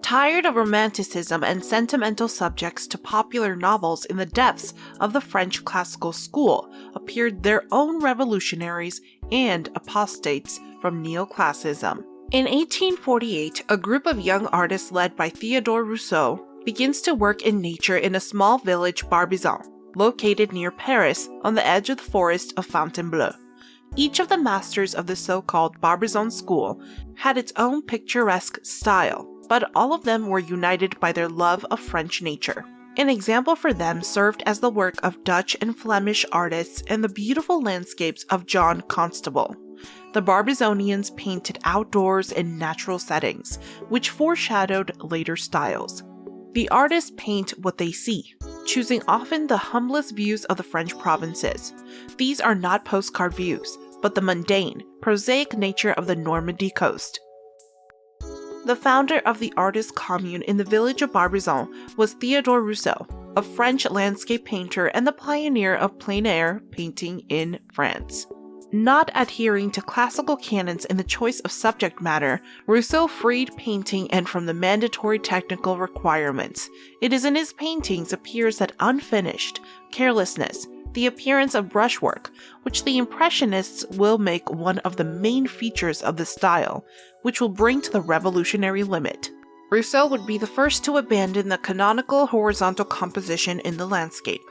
Tired of Romanticism and sentimental subjects to popular novels in the depths of the French classical school, appeared their own revolutionaries and apostates from neoclassicism. In 1848, a group of young artists led by Théodore Rousseau begins to work in nature in a small village Barbizon, located near Paris on the edge of the forest of Fontainebleau. Each of the masters of the so-called Barbizon school had its own picturesque style, but all of them were united by their love of French nature. An example for them served as the work of Dutch and Flemish artists and the beautiful landscapes of John Constable. The Barbizonians painted outdoors in natural settings, which foreshadowed later styles. The artists paint what they see, choosing often the humblest views of the French provinces. These are not postcard views, but the mundane, prosaic nature of the Normandy coast. The founder of the artist commune in the village of Barbizon was Théodore Rousseau, a French landscape painter and the pioneer of plein air painting in France. Not adhering to classical canons in the choice of subject matter, Rousseau freed painting and from the mandatory technical requirements. It is in his paintings appears that unfinished, carelessness, the appearance of brushwork, which the Impressionists will make one of the main features of the style, which will bring to the revolutionary limit. Rousseau would be the first to abandon the canonical horizontal composition in the landscape.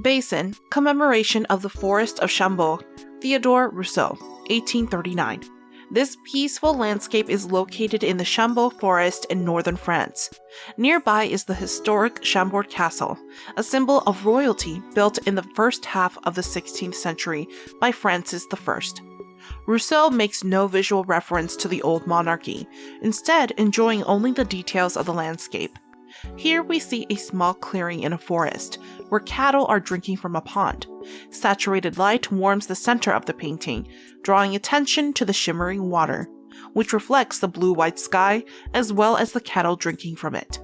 Basin, commemoration of the forest of Chambord, Théodore Rousseau, 1839. This peaceful landscape is located in the Chambord forest in northern France. Nearby is the historic Chambord Castle, a symbol of royalty built in the first half of the 16th century by Francis I. Rousseau makes no visual reference to the old monarchy, instead enjoying only the details of the landscape. Here we see a small clearing in a forest, where cattle are drinking from a pond. Saturated light warms the center of the painting, drawing attention to the shimmering water, which reflects the blue-white sky as well as the cattle drinking from it.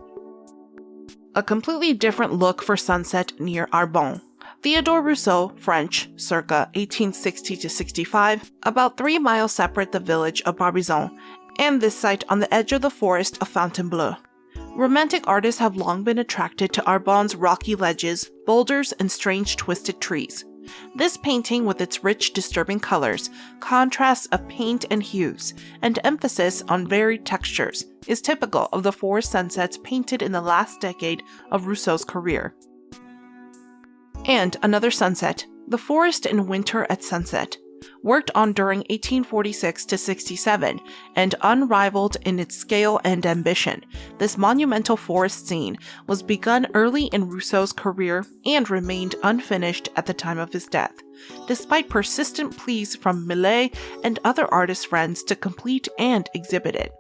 A completely different look for sunset near Arbonne. Théodore Rousseau, French, circa 1860-65, about 3 miles separate the village of Barbizon, and this site on the edge of the forest of Fontainebleau. Romantic artists have long been attracted to Arbonne's rocky ledges, boulders, and strange twisted trees. This painting, with its rich, disturbing colors, contrasts of paint and hues, and emphasis on varied textures, is typical of the forest sunsets painted in the last decade of Rousseau's career. And another sunset, the forest in winter at sunset, worked on during 1846-67 and unrivaled in its scale and ambition. This monumental forest scene was begun early in Rousseau's career and remained unfinished at the time of his death, despite persistent pleas from Millet and other artist friends to complete and exhibit it.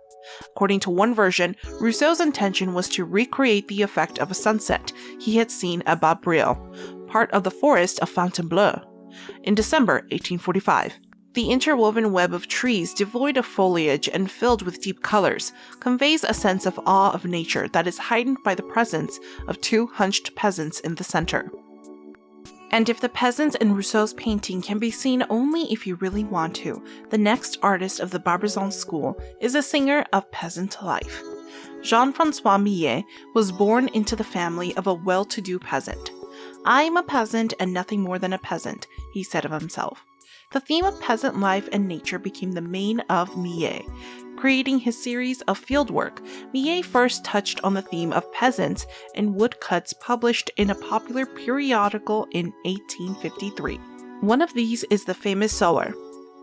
According to one version, Rousseau's intention was to recreate the effect of a sunset he had seen at Bas-Brieuc, part of the forest of Fontainebleau, in December 1845. The interwoven web of trees devoid of foliage and filled with deep colors conveys a sense of awe of nature that is heightened by the presence of 2 hunched peasants in the center. And if the peasants in Rousseau's painting can be seen only if you really want to, the next artist of the Barbizon school is a singer of peasant life. Jean-François Millet was born into the family of a well-to-do peasant. "I am a peasant and nothing more than a peasant," he said of himself. The theme of peasant life and nature became the main of Millet. Creating his series of fieldwork, Millet first touched on the theme of peasants in woodcuts published in a popular periodical in 1853. One of these is the famous Sower.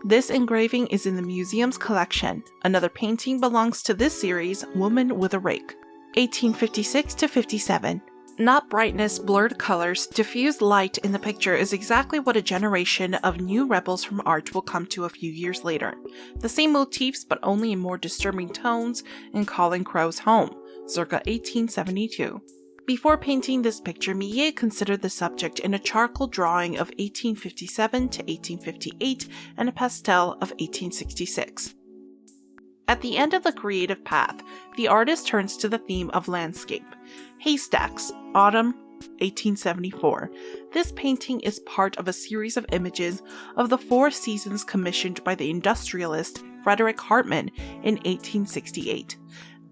This engraving is in the museum's collection. Another painting belongs to this series, Woman with a Rake. 1856-57. Not brightness, blurred colors, diffused light in the picture is exactly what a generation of new rebels from art will come to a few years later. The same motifs, but only in more disturbing tones in Colin Crow's Home, circa 1872. Before painting this picture, Millet considered the subject in a charcoal drawing of 1857-1858 and a pastel of 1866. At the end of the creative path, the artist turns to the theme of landscape. Haystacks, Autumn, 1874. This painting is part of a series of images of the 4 seasons commissioned by the industrialist Frederick Hartmann in 1868.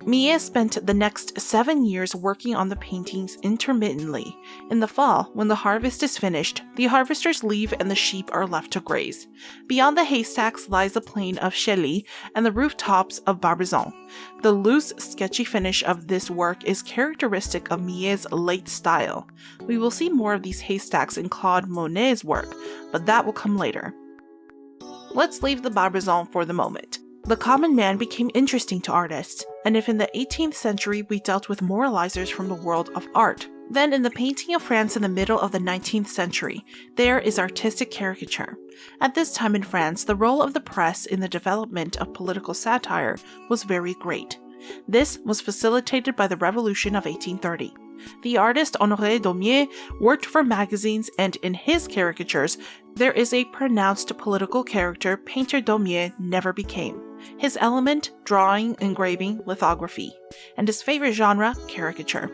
Millet spent the next 7 years working on the paintings intermittently. In the fall, when the harvest is finished, the harvesters leave and the sheep are left to graze. Beyond the haystacks lies the plain of Chély and the rooftops of Barbizon. The loose, sketchy finish of this work is characteristic of Millet's late style. We will see more of these haystacks in Claude Monet's work, but that will come later. Let's leave the Barbizon for the moment. The common man became interesting to artists, and if in the 18th century we dealt with moralizers from the world of art, then in the painting of France in the middle of the 19th century, there is artistic caricature. At this time in France, the role of the press in the development of political satire was very great. This was facilitated by the Revolution of 1830. The artist Honoré Daumier worked for magazines, and in his caricatures, there is a pronounced political character painter Daumier never became. His element, drawing, engraving, lithography, and his favorite genre, caricature.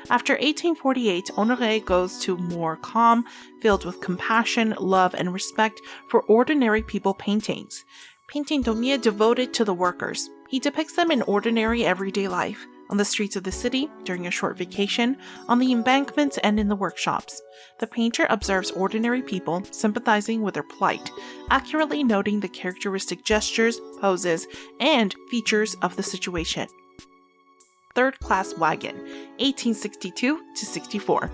After 1848, Honoré goes to more calm, filled with compassion, love, and respect for ordinary people paintings. Painting Daumier devoted to the workers. He depicts them in ordinary everyday life, on the streets of the city, during a short vacation, on the embankments, and in the workshops. The painter observes ordinary people, sympathizing with their plight, accurately noting the characteristic gestures, poses, and features of the situation. Third-class wagon, 1862-64.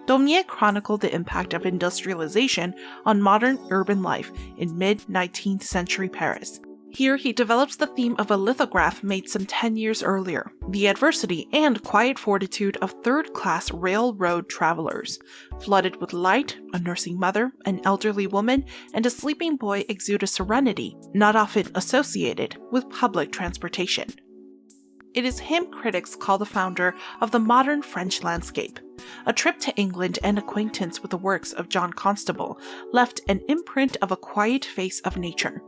Daumier chronicled the impact of industrialization on modern urban life in mid-19th century Paris. Here he develops the theme of a lithograph made some 10 years earlier, the adversity and quiet fortitude of third-class railroad travelers. Flooded with light, a nursing mother, an elderly woman, and a sleeping boy exude a serenity not often associated with public transportation. It is him critics call the founder of the modern French landscape. A trip to England and acquaintance with the works of John Constable left an imprint of a quiet face of nature.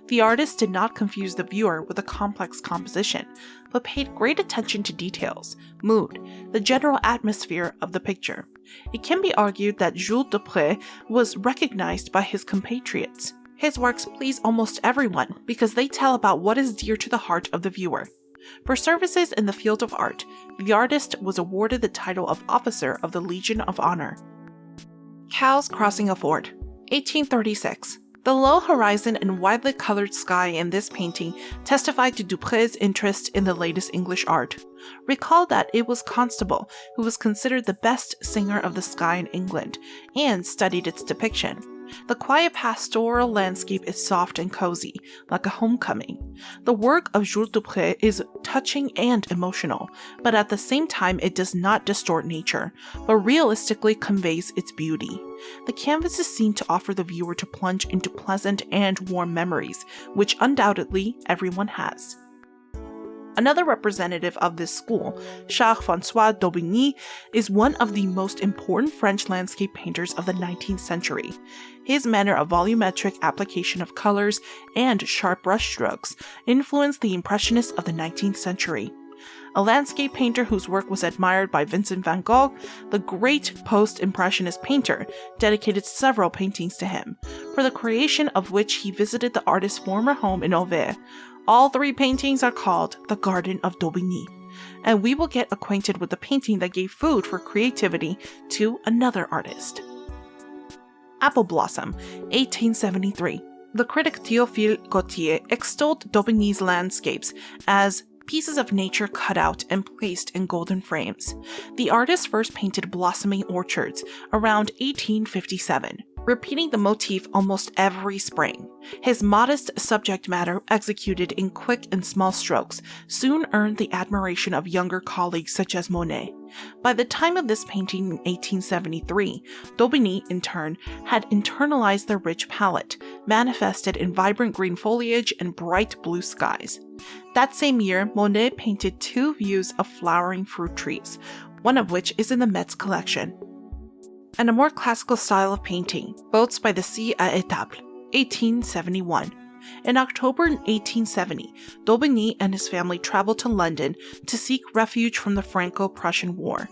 The artist did not confuse the viewer with a complex composition, but paid great attention to details, mood, the general atmosphere of the picture. It can be argued that Jules Dupré was recognized by his compatriots. His works please almost everyone because they tell about what is dear to the heart of the viewer. For services in the field of art, the artist was awarded the title of Officer of the Legion of Honor. Cows crossing a ford, 1836. The low horizon and widely colored sky in this painting testify to Dupré's interest in the latest English art. Recall that it was Constable who was considered the best singer of the sky in England and studied its depiction. The quiet pastoral landscape is soft and cozy, like a homecoming. The work of Jules Dupré is touching and emotional, but at the same time it does not distort nature, but realistically conveys its beauty. The canvas is seen to offer the viewer to plunge into pleasant and warm memories, which undoubtedly everyone has. Another representative of this school, Charles-François d'Aubigny, is one of the most important French landscape painters of the 19th century. His manner of volumetric application of colors and sharp brushstrokes influenced the Impressionists of the 19th century. A landscape painter whose work was admired by Vincent van Gogh, the great post-impressionist painter, dedicated several paintings to him, for the creation of which he visited the artist's former home in Auvers. All three paintings are called The Garden of d'Aubigny, and we will get acquainted with the painting that gave food for creativity to another artist. Apple Blossom, 1873. The critic Théophile Gautier extolled d'Aubigny's landscapes as pieces of nature cut out and placed in golden frames. The artist first painted blossoming orchards around 1857. Repeating the motif almost every spring. His modest subject matter, executed in quick and small strokes, soon earned the admiration of younger colleagues such as Monet. By the time of this painting in 1873, d'Aubigny, in turn, had internalized the rich palette, manifested in vibrant green foliage and bright blue skies. That same year, Monet painted 2 views of flowering fruit trees, one of which is in the Met's collection. And a more classical style of painting, Boats by the Sea à Étaples, 1871. In October 1870, d'Aubigny and his family traveled to London to seek refuge from the Franco-Prussian War.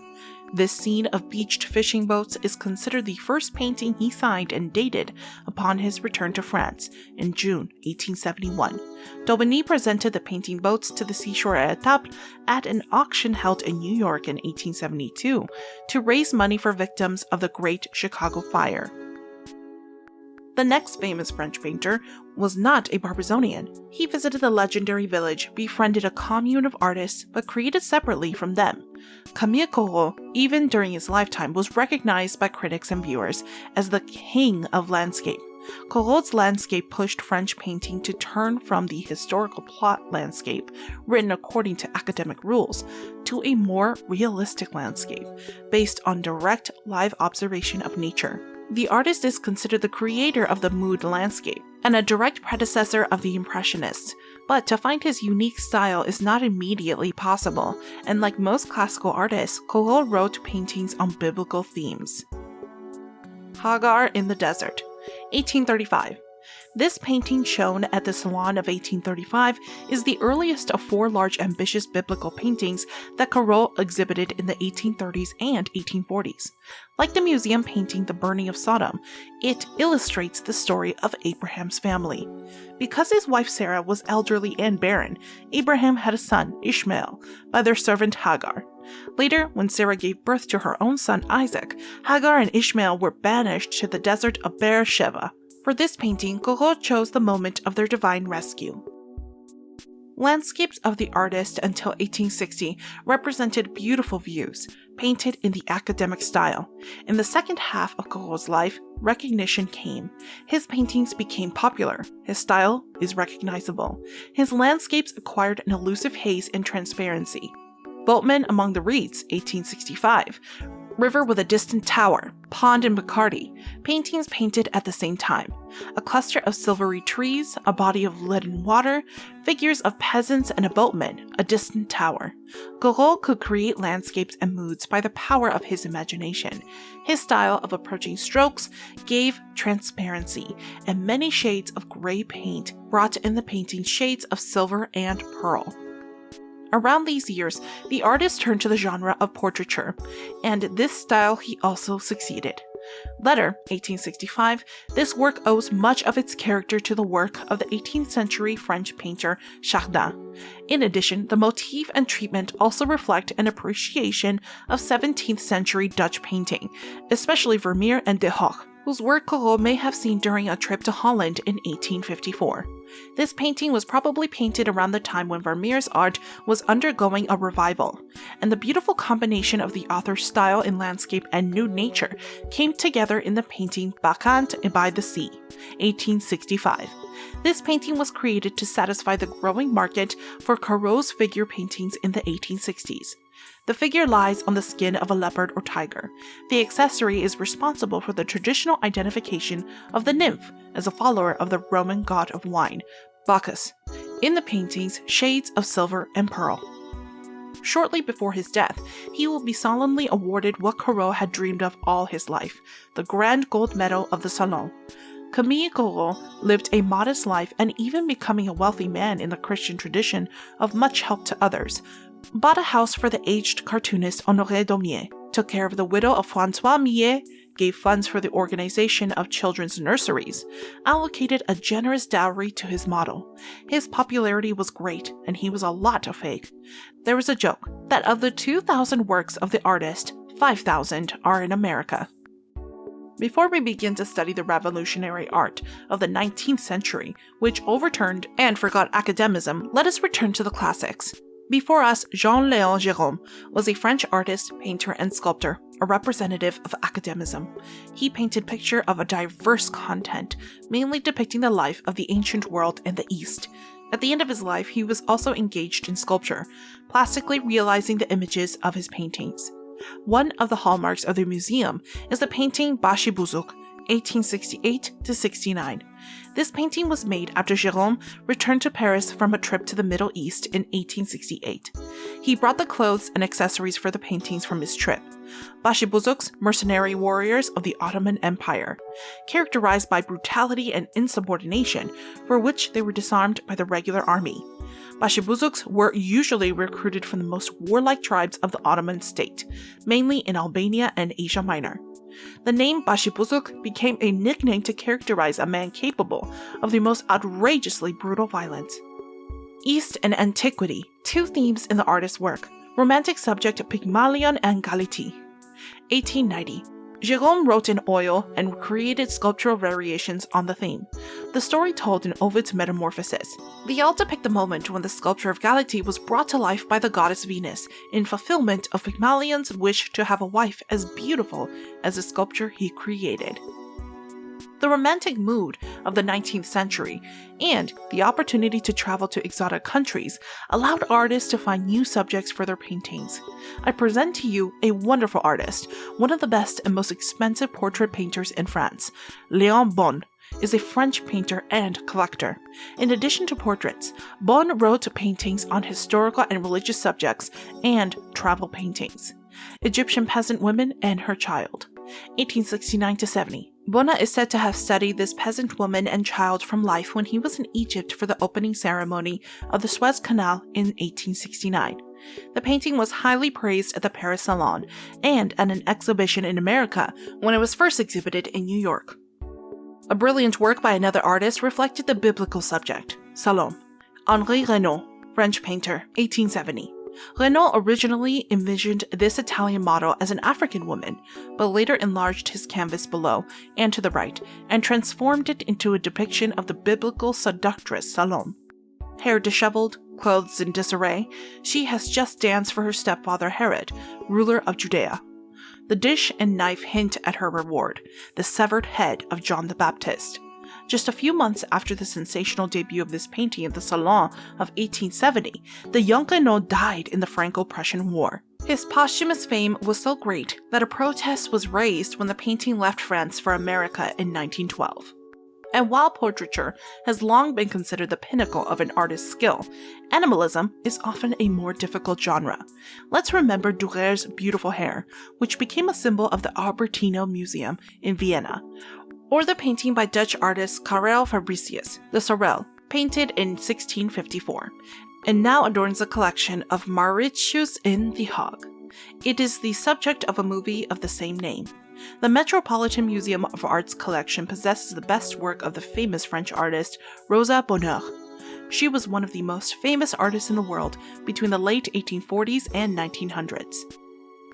This scene of beached fishing boats is considered the first painting he signed and dated upon his return to France in June 1871. Daubigny presented the painting boats to the seashore at Etaples at an auction held in New York in 1872 to raise money for victims of the Great Chicago Fire. The next famous French painter was not a Barbizonian. He visited the legendary village, befriended a commune of artists, but created separately from them. Camille Corot, even during his lifetime, was recognized by critics and viewers as the king of landscape. Corot's landscape pushed French painting to turn from the historical plot landscape, written according to academic rules, to a more realistic landscape, based on direct live observation of nature. The artist is considered the creator of the mood landscape, and a direct predecessor of the Impressionists, but to find his unique style is not immediately possible, and like most classical artists, Corot wrote paintings on biblical themes. Hagar in the Desert, 1835. This painting, shown at the Salon of 1835, is the earliest of four large ambitious biblical paintings that Corot exhibited in the 1830s and 1840s. Like the museum painting The Burning of Sodom, it illustrates the story of Abraham's family. Because his wife Sarah was elderly and barren, Abraham had a son, Ishmael, by their servant Hagar. Later, when Sarah gave birth to her own son Isaac, Hagar and Ishmael were banished to the desert of Beersheba. For this painting, Corot chose the moment of their divine rescue. Landscapes of the artist until 1860 represented beautiful views, painted in the academic style. In the second half of Corot's life, recognition came. His paintings became popular. His style is recognizable. His landscapes acquired an elusive haze and transparency. Boatman Among the Reeds, 1865. River with a Distant Tower, Pond in Bacardi, paintings painted at the same time. A cluster of silvery trees, a body of leaden water, figures of peasants and a boatman, a distant tower. Corot could create landscapes and moods by the power of his imagination. His style of approaching strokes gave transparency, and many shades of gray paint brought in the painting shades of silver and pearl. Around these years, the artist turned to the genre of portraiture, and this style he also succeeded. Later, 1865, this work owes much of its character to the work of the 18th century French painter Chardin. In addition, the motif and treatment also reflect an appreciation of 17th century Dutch painting, especially Vermeer and De Hoogh, whose work Corot may have seen during a trip to Holland in 1854. This painting was probably painted around the time when Vermeer's art was undergoing a revival, and the beautiful combination of the author's style in landscape and nude nature came together in the painting Bacchante by the Sea, 1865. This painting was created to satisfy the growing market for Corot's figure paintings in the 1860s. The figure lies on the skin of a leopard or tiger. The accessory is responsible for the traditional identification of the nymph as a follower of the Roman god of wine, Bacchus. In the paintings, shades of silver and pearl. Shortly before his death, he will be solemnly awarded what Corot had dreamed of all his life, the Grand Gold Medal of the Salon. Camille Corot lived a modest life and even becoming a wealthy man in the Christian tradition of much help to others, bought a house for the aged cartoonist Honoré Daumier, took care of the widow of François Millet, gave funds for the organization of children's nurseries, allocated a generous dowry to his model. His popularity was great, and he was a lot of fake. There was a joke that of the 2,000 works of the artist, 5,000 are in America. Before we begin to study the revolutionary art of the 19th century, which overturned and forgot academicism, let us return to the classics. Before us, Jean-Léon Gérôme was a French artist, painter, and sculptor, a representative of academicism. He painted pictures of a diverse content, mainly depicting the life of the ancient world in the East. At the end of his life, he was also engaged in sculpture, plastically realizing the images of his paintings. One of the hallmarks of the museum is the painting Bashibouzouk, 1868-69. This painting was made after Gérôme returned to Paris from a trip to the Middle East in 1868. He brought the clothes and accessories for the paintings from his trip. Bashibouzouk's mercenary warriors of the Ottoman Empire, characterized by brutality and insubordination, for which they were disarmed by the regular army. Başibuzuks were usually recruited from the most warlike tribes of the Ottoman state, mainly in Albania and Asia Minor. The name Başibuzuk became a nickname to characterize a man capable of the most outrageously brutal violence. East and Antiquity, two themes in the artist's work. Romantic subject Pygmalion and Galati. 1890. Jérôme wrote in oil and created sculptural variations on the theme. The story told in Ovid's Metamorphoses. They all depict the moment when the sculpture of Galati was brought to life by the goddess Venus in fulfillment of Pygmalion's wish to have a wife as beautiful as the sculpture he created. The romantic mood of the 19th century and the opportunity to travel to exotic countries allowed artists to find new subjects for their paintings. I present to you a wonderful artist, one of the best and most expensive portrait painters in France. Léon Bon is a French painter and collector. In addition to portraits, Bon wrote paintings on historical and religious subjects and travel paintings. Egyptian peasant women and her child. 1869-70. Bona is said to have studied this peasant woman and child from life when he was in Egypt for the opening ceremony of the Suez Canal in 1869. The painting was highly praised at the Paris Salon and at an exhibition in America when it was first exhibited in New York. A brilliant work by another artist reflected the biblical subject, Salome. Henri Renaud, French painter, 1870. Renaud originally envisioned this Italian model as an African woman, but later enlarged his canvas below and to the right and transformed it into a depiction of the biblical seductress Salome. Hair disheveled, clothes in disarray, she has just danced for her stepfather Herod, ruler of Judea. The dish and knife hint at her reward, the severed head of John the Baptist. Just a few months after the sensational debut of this painting at the Salon of 1870, the young Renaud died in the Franco-Prussian War. His posthumous fame was so great that a protest was raised when the painting left France for America in 1912. And while portraiture has long been considered the pinnacle of an artist's skill, animalism is often a more difficult genre. Let's remember Dürer's beautiful hair, which became a symbol of the Albertino Museum in Vienna, or the painting by Dutch artist Karel Fabricius, the Sorel, painted in 1654, and now adorns the collection of Mauritshuis in The Hague. It is the subject of a movie of the same name. The Metropolitan Museum of Art's collection possesses the best work of the famous French artist Rosa Bonheur. She was one of the most famous artists in the world between the late 1840s and 1900s.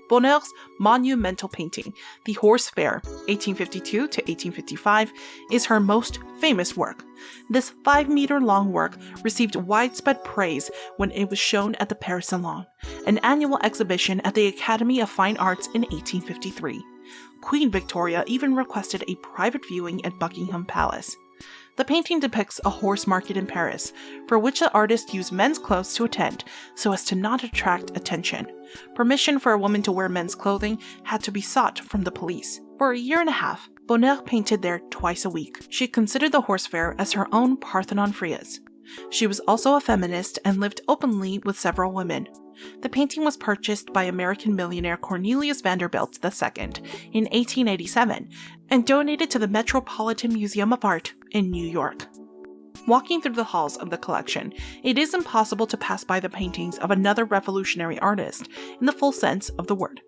Bonheur's monumental painting, The Horse Fair, 1852-1855, is her most famous work. This 5-meter-long work received widespread praise when it was shown at the Paris Salon, an annual exhibition at the Academy of Fine Arts in 1853. Queen Victoria even requested a private viewing at Buckingham Palace. The painting depicts a horse market in Paris, for which the artist used men's clothes to attend so as to not attract attention. Permission for a woman to wear men's clothing had to be sought from the police. For a year and a half, Bonheur painted there twice a week. She considered the horse fair as her own Parthenon frieze. She was also a feminist and lived openly with several women. The painting was purchased by American millionaire Cornelius Vanderbilt II in 1887 and donated to the Metropolitan Museum of Art in New York. Walking through the halls of the collection, it is impossible to pass by the paintings of another revolutionary artist in the full sense of the word.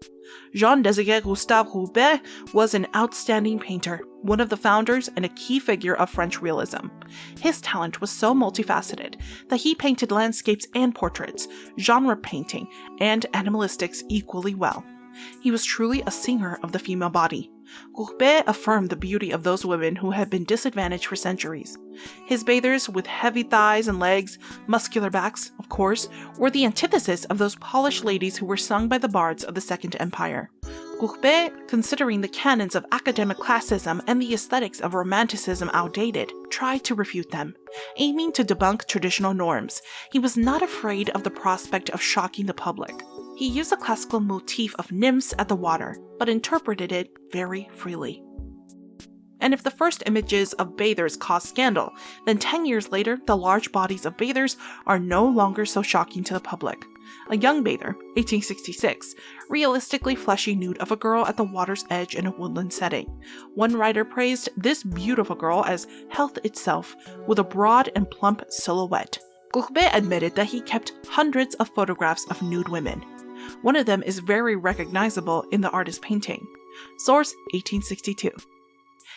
Jean-Désiré Gustave Courbet was an outstanding painter, one of the founders and a key figure of French Realism. His talent was so multifaceted that he painted landscapes and portraits, genre painting, and animalistics equally well. He was truly a singer of the female body. Courbet affirmed the beauty of those women who had been disadvantaged for centuries. His bathers with heavy thighs and legs, muscular backs, of course, were the antithesis of those polished ladies who were sung by the bards of the Second Empire. Courbet, considering the canons of academic classism and the aesthetics of Romanticism outdated, tried to refute them. Aiming to debunk traditional norms, he was not afraid of the prospect of shocking the public. He used the classical motif of nymphs at the water, but interpreted it very freely. And if the first images of bathers caused scandal, then 10 years later, the large bodies of bathers are no longer so shocking to the public. A young bather, 1866, realistically fleshy nude of a girl at the water's edge in a woodland setting. One writer praised this beautiful girl as health itself, with a broad and plump silhouette. Courbet admitted that he kept hundreds of photographs of nude women. One of them is very recognizable in the artist's painting. Source 1862.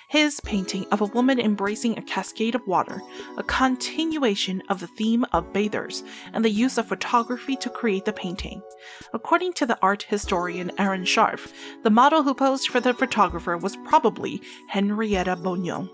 His painting of a woman embracing a cascade of water, a continuation of the theme of bathers, and the use of photography to create the painting. According to the art historian Aaron Scharf, the model who posed for the photographer was probably Henrietta Bognon.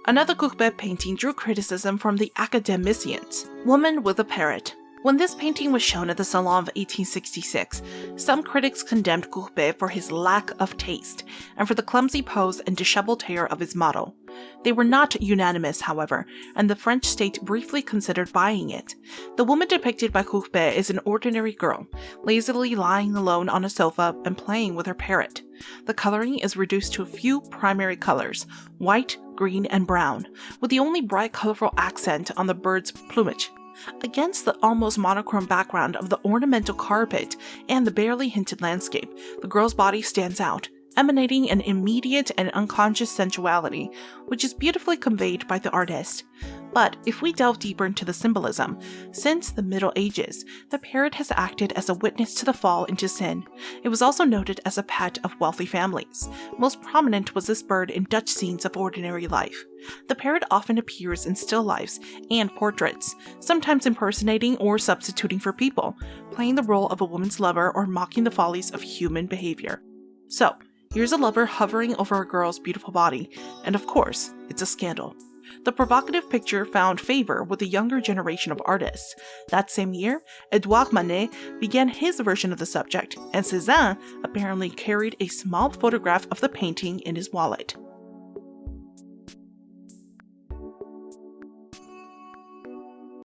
Another Courbet painting drew criticism from the academicians, Woman with a Parrot. When this painting was shown at the Salon of 1866, some critics condemned Courbet for his lack of taste and for the clumsy pose and disheveled hair of his model. They were not unanimous, however, and the French state briefly considered buying it. The woman depicted by Courbet is an ordinary girl, lazily lying alone on a sofa and playing with her parrot. The coloring is reduced to a few primary colors, white, green, and brown, with the only bright colorful accent on the bird's plumage. Against the almost monochrome background of the ornamental carpet and the barely hinted landscape, the girl's body stands out, emanating an immediate and unconscious sensuality, which is beautifully conveyed by the artist. But if we delve deeper into the symbolism, since the Middle Ages, the parrot has acted as a witness to the fall into sin. It was also noted as a pet of wealthy families. Most prominent was this bird in Dutch scenes of ordinary life. The parrot often appears in still lifes and portraits, sometimes impersonating or substituting for people, playing the role of a woman's lover or mocking the follies of human behavior. So, here's a lover hovering over a girl's beautiful body, and of course, it's a scandal. The provocative picture found favor with the younger generation of artists. That same year, Edouard Manet began his version of the subject, and Cézanne apparently carried a small photograph of the painting in his wallet.